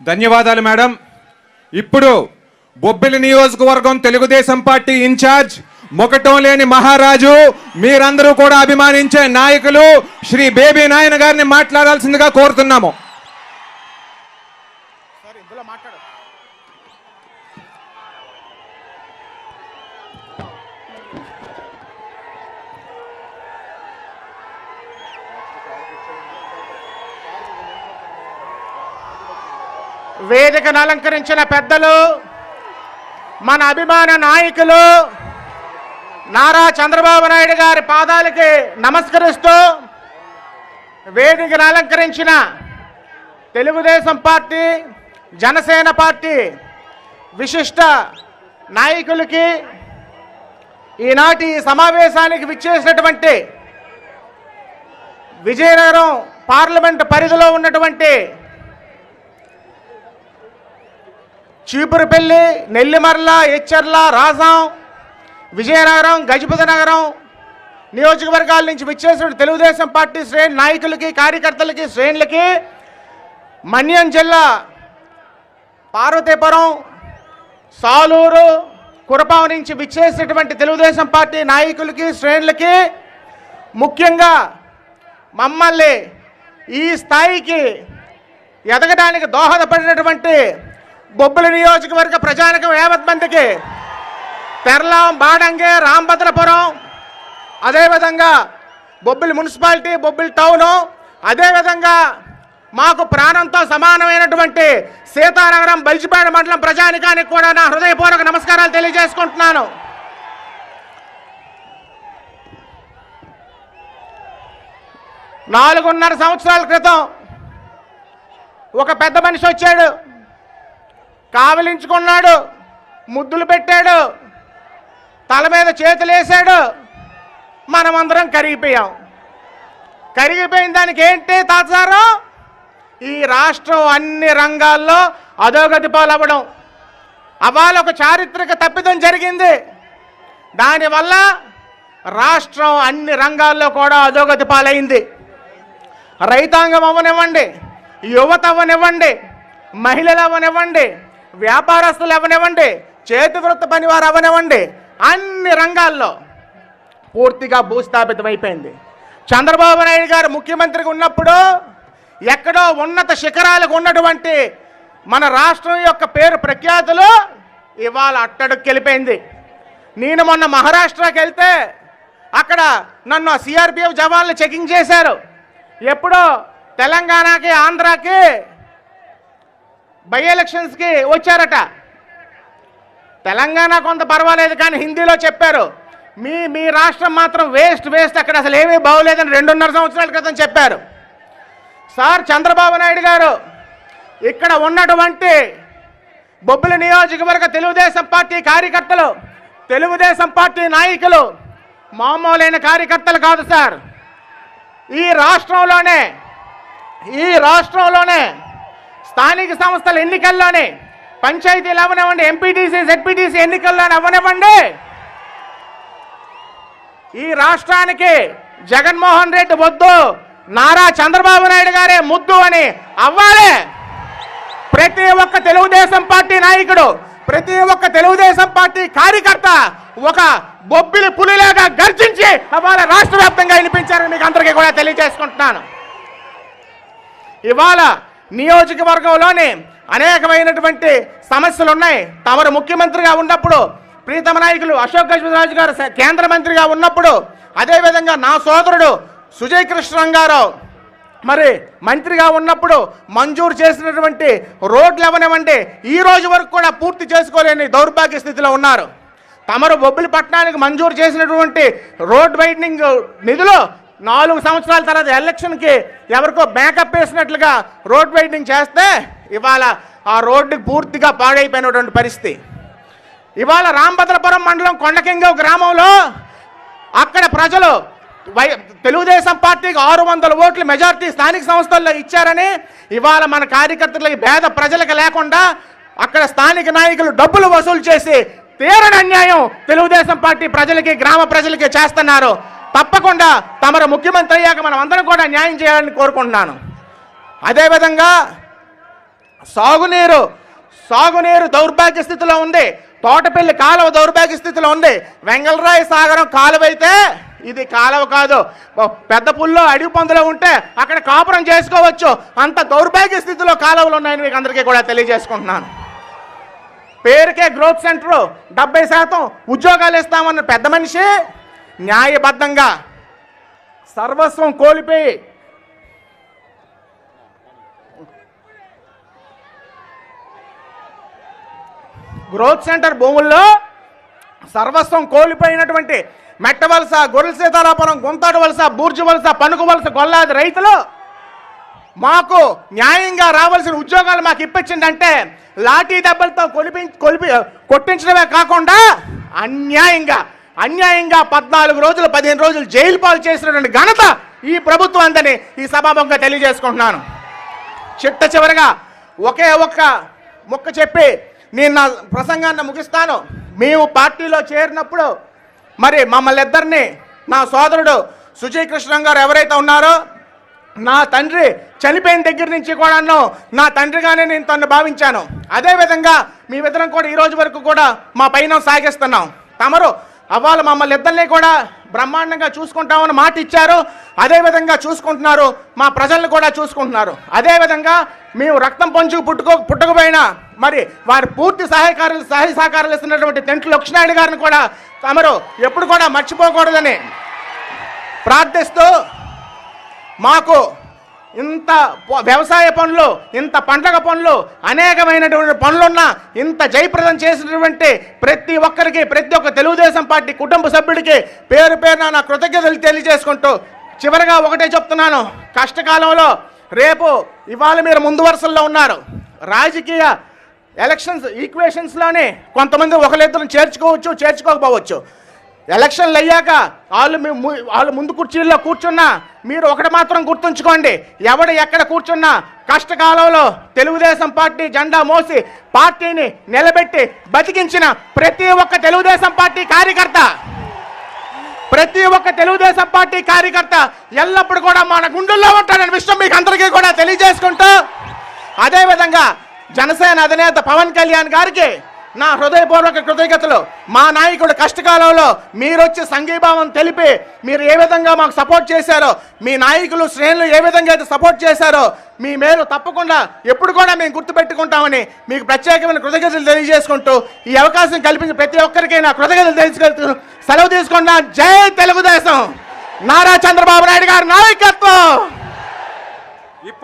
ధన్యవాదాలు మేడం. ఇప్పుడు బొబ్బిలి నియోజకవర్గం తెలుగుదేశం పార్టీ ఇన్ఛార్జ్ మొకటం లేని మహారాజు, మీరందరూ కూడా అభిమానించే నాయకులు శ్రీ బేబీ నాయన గారిని మాట్లాడాల్సిందిగా కోరుతున్నాము. వేదికను అలంకరించిన పెద్దలు, మన అభిమాన నాయకులు నారా చంద్రబాబు నాయుడు గారి పాదాలకి నమస్కరిస్తూ, వేదికను అలంకరించిన తెలుగుదేశం పార్టీ, జనసేన పార్టీ విశిష్ట నాయకులకి, ఈనాటి సమావేశానికి విచ్చేసినటువంటి విజయనగరం పార్లమెంటు పరిధిలో ఉన్నటువంటి చీపురుపల్లి, నెల్లిమర్ల, ఎచ్చర్ల, రాజాం, విజయనగరం, గజపతి నగరం నియోజకవర్గాల నుంచి విచ్చేసిన తెలుగుదేశం పార్టీ శ్రేణి నాయకులకి, కార్యకర్తలకి, శ్రేణులకి, మన్యం జిల్లా పార్వతీపురం, సాలూరు, కురపాం నుంచి విచ్చేసినటువంటి తెలుగుదేశం పార్టీ నాయకులకి, శ్రేణులకి, ముఖ్యంగా మమ్మల్ని ఈ స్థాయికి ఎదగడానికి దోహదపడినటువంటి బొబ్బిలి నియోజకవర్గ ప్రజానికం యావత్ మందికి, తెరలాం, బాడంగే, రాంభద్రపురం, అదేవిధంగా బొబ్బిలి మున్సిపాలిటీ, బొబ్బిలి టౌను, అదేవిధంగా మాకు ప్రాణంతో సమానమైనటువంటి సీతానగరం, బలిజిపేట మండలం ప్రజానికానికి కూడా నా హృదయపూర్వక నమస్కారాలు తెలియజేసుకుంటున్నాను. నాలుగున్నర సంవత్సరాల క్రితం ఒక పెద్ద మనిషి వచ్చాడు, కావలించుకున్నాడు, ముద్దులు పెట్టాడు, తల మీద చేతులు వేసాడు. మనమందరం కరిగిపోయాం. కరిగిపోయిన దానికి ఏంటి తాత్సారం? ఈ రాష్ట్రం అన్ని రంగాల్లో అధోగతి పాలవ్వడం. అవాళ ఒక చారిత్రక తప్పిదం జరిగింది. దానివల్ల రాష్ట్రం అన్ని రంగాల్లో కూడా అధోగతి పాలైంది. రైతాంగం అవ్వనివ్వండి, యువత అవ్వనివ్వండి, మహిళలు అవ్వనివ్వండి, వ్యాపారస్తులు అవ్వనివ్వండి, చేతి వృత్తి పనివారు అవ్వనివ్వండి, అన్ని రంగాల్లో పూర్తిగా భూస్థాపితమైపోయింది. చంద్రబాబు నాయుడు గారు ముఖ్యమంత్రిగా ఉన్నప్పుడు ఎక్కడో ఉన్నత శిఖరాలకు ఉన్నటువంటి మన రాష్ట్రం యొక్క పేరు ప్రఖ్యాతులు ఇవాళ అట్టడుక్కెళ్ళిపోయింది. నేను మొన్న మహారాష్ట్రకి వెళ్తే అక్కడ నన్ను సిఆర్పిఎఫ్ జవాన్లు చెకింగ్ చేశారు. ఎప్పుడో తెలంగాణకి, ఆంధ్రాకి బై ఎలక్షన్స్కి వచ్చారట. తెలంగాణ కొంత పర్వాలేదు కానీ హిందీలో చెప్పారు, మీ రాష్ట్రం మాత్రం వేస్ట్, అక్కడ అసలు ఏమీ బాగోలేదని 2.5 సంవత్సరాల క్రితం చెప్పారు. సార్ చంద్రబాబు నాయుడు గారు ఇక్కడ ఉన్నటువంటి బొబ్బిలి నియోజకవర్గ తెలుగుదేశం పార్టీ కార్యకర్తలు, తెలుగుదేశం పార్టీ నాయకులు మామూలైన కార్యకర్తలు కాదు సార్. ఈ రాష్ట్రంలోనే స్థానిక సంస్థల ఎన్నికల్లోనే, పంచాయతీలు అవ్వనివ్వండి, ఎంపీటీసీ, జెడ్పీటీసీ ఎన్నికల్లోనే అవ్వనివ్వండి, ఈ రాష్ట్రానికి జగన్మోహన్ రెడ్డి వద్దు, నారా చంద్రబాబు నాయుడు గారే ముద్దు అని అవ్వాలి. ప్రతి ఒక్క తెలుగుదేశం పార్టీ నాయకుడు, ప్రతి ఒక్క తెలుగుదేశం పార్టీ కార్యకర్త ఒక బొబ్బిలి పులిలాగా గర్జించి అవాళ రాష్ట్ర వ్యాప్తంగా వినిపించారని మీకు అందరికీ కూడా తెలియజేసుకుంటున్నాను. ఇవాళ నియోజకవర్గంలోని అనేకమైనటువంటి సమస్యలు ఉన్నాయి. తమరు ముఖ్యమంత్రిగా ఉన్నప్పుడు, ప్రీతమ నాయకులు అశోక్ గజపతిరాజు గారు కేంద్ర మంత్రిగా ఉన్నప్పుడు, అదేవిధంగా నా సోదరుడు సుజయ్ కృష్ణరావు మరి మంత్రిగా ఉన్నప్పుడు మంజూరు చేసినటువంటి రోడ్లు అవనివ్వండి, ఈ రోజు వరకు కూడా పూర్తి చేసుకోలేని దౌర్భాగ్య స్థితిలో ఉన్నారు. తమరు బొబ్బిలి పట్టణానికి మంజూరు చేసినటువంటి రోడ్ వైడనింగ్ నిధులు 4 సంవత్సరాల తర్వాత ఎలక్షన్కి ఎవరికో బ్యాకప్ వేసినట్లుగా రోడ్ వైడనింగ్ చేస్తే ఇవాళ ఆ రోడ్డుకి పూర్తిగా పాడైపోయినటువంటి పరిస్థితి. ఇవాళ రాంభద్రపురం మండలం కొండకింగ గ్రామంలో అక్కడ ప్రజలు తెలుగుదేశం పార్టీకి 600 ఓట్లు మెజార్టీ స్థానిక సంస్థల్లో ఇచ్చారని ఇవాళ మన కార్యకర్తలకి, పేద ప్రజలకు లేకుండా అక్కడ స్థానిక నాయకులు డబ్బులు వసూలు చేసి తీరని అన్యాయం తెలుగుదేశం పార్టీ ప్రజలకి, గ్రామ ప్రజలకి చేస్తున్నారు. తప్పకుండా తమరు ముఖ్యమంత్రి అయ్యాక మనం అందరం కూడా న్యాయం చేయాలని కోరుకుంటున్నాను. అదేవిధంగా సాగునీరు దౌర్భాగ్య స్థితిలో ఉంది. తోటపల్లి కాలువ దౌర్భాగ్య స్థితిలో ఉంది. వెంగళరాయ సాగరం కాలువ అయితే ఇది కాలువ కాదు. పెద్ద పుల్లో అడవి పందులో ఉంటే అక్కడ కాపురం చేసుకోవచ్చు. అంత దౌర్భాగ్య స్థితిలో కాలువలు ఉన్నాయని మీకు అందరికీ కూడా తెలియజేసుకుంటున్నాను. పేరుకే గ్రోత్ సెంటర్ 70% ఉద్యోగాలు ఇస్తామన్న పెద్ద మనిషి న్యాయబద్ధంగా సర్వస్వం కోల్పోయి గ్రోత్ సెంటర్ భూముల్లో సర్వస్వం కోల్పోయినటువంటి మెట్టవలస, గొర్రెల సీతారాపురం, గుంతాడు వలస, బూర్జు వలస, పనుకు వలస, గొల్లాది రైతులు మాకు న్యాయంగా రావాల్సిన ఉద్యోగాలు మాకు ఇప్పించిందంటే లాఠీ దెబ్బలతో కొట్టించడమే కాకుండా అన్యాయంగా 14 రోజులు 15 రోజులు జైలు పాలు చేసినటువంటి ఘనత ఈ ప్రభుత్వం అందని ఈ సభాముఖంగా తెలియజేసుకుంటున్నాను. చిట్ట చివరిగా ఒకే ఒక్క ముక్క చెప్పి నేను నా ప్రసంగాన్ని ముగిస్తాను. మేము పార్టీలో చేరినప్పుడు మరి మమ్మల్ని ఇద్దరిని నా సోదరుడు సుజయ్ కృష్ణ గారు ఎవరైతే ఉన్నారో నా తండ్రి చనిపోయిన దగ్గర నుంచి కూడాను నా తండ్రిగానే నేను తను భావించాను. అదేవిధంగా మీ ఇద్దరం కూడా ఈ రోజు వరకు కూడా మా పైన సాగిస్తున్నాం. తమరు అవ్వాలి మమ్మల్ని ఇద్దరిని కూడా బ్రహ్మాండంగా చూసుకుంటామని మాట ఇచ్చారు. అదేవిధంగా చూసుకుంటున్నారు. మా ప్రజలను కూడా చూసుకుంటున్నారు. అదేవిధంగా మేము రక్తం పంచుకు పుట్టకపోయినా మరి వారి పూర్తి సహాయ సహకారాలు ఇస్తున్నటువంటి తెంట్లు లక్ష్మీనాయుడు గారిని కూడా తమరు ఎప్పుడు కూడా మర్చిపోకూడదని ప్రార్థిస్తూ మాకు ఇంత వ్యవసాయ పనులు, ఇంత పండగ పనులు, అనేకమైనటువంటి పనులున్నా ఇంత జయప్రదం చేసినటువంటి ప్రతి ఒక్కరికి, ప్రతి ఒక్క తెలుగుదేశం పార్టీ కుటుంబ సభ్యుడికి పేరు పేరున నా కృతజ్ఞతలు తెలియజేసుకుంటూ చివరిగా ఒకటే చెప్తున్నాను. కష్టకాలంలో రేపు ఇవాళ మీరు ముందు వరుసల్లో ఉన్నారు. రాజకీయ ఎలక్షన్స్ ఈక్వేషన్స్లోనే కొంతమంది ఒకరిద్దరు చేర్చుకోవచ్చు, చేర్చుకోకపోవచ్చు. ఎలక్షన్లు అయ్యాక వాళ్ళు ముందు కుర్చీల్లో కూర్చున్నా మీరు ఒకటి మాత్రం గుర్తుంచుకోండి, ఎవడు ఎక్కడ కూర్చున్నా కష్టకాలంలో తెలుగుదేశం పార్టీ జెండా మోసి పార్టీని నిలబెట్టి బతికించిన ప్రతి ఒక్క తెలుగుదేశం పార్టీ కార్యకర్త ఎల్లప్పుడు కూడా మన గుండెల్లో ఉంటాడనే విషయం మీకు అందరికీ కూడా తెలియజేసుకుంటూ, అదేవిధంగా జనసేన అధినేత పవన్ కళ్యాణ్ గారికి నా హృదయపూర్వక కృతజ్ఞతలు. మా నాయకుడు కష్టకాలంలో మీరు వచ్చి సంఘీభావం తెలిపి మీరు ఏ విధంగా మాకు సపోర్ట్ చేశారో, మీ నాయకులు శ్రేణులు ఏ విధంగా అయితే సపోర్ట్ చేశారో మీ మేలు తప్పకుండా ఎప్పుడు కూడా మేము గుర్తుపెట్టుకుంటామని మీకు ప్రత్యేకమైన కృతజ్ఞతలు తెలియజేసుకుంటూ ఈ అవకాశం కల్పించిన ప్రతి ఒక్కరికి నా కృతజ్ఞతలు తెలుసుకుంటూ సెలవు తీసుకున్నా. జై తెలుగుదేశం! నారా చంద్రబాబు నాయుడు గారి నాయకత్వం!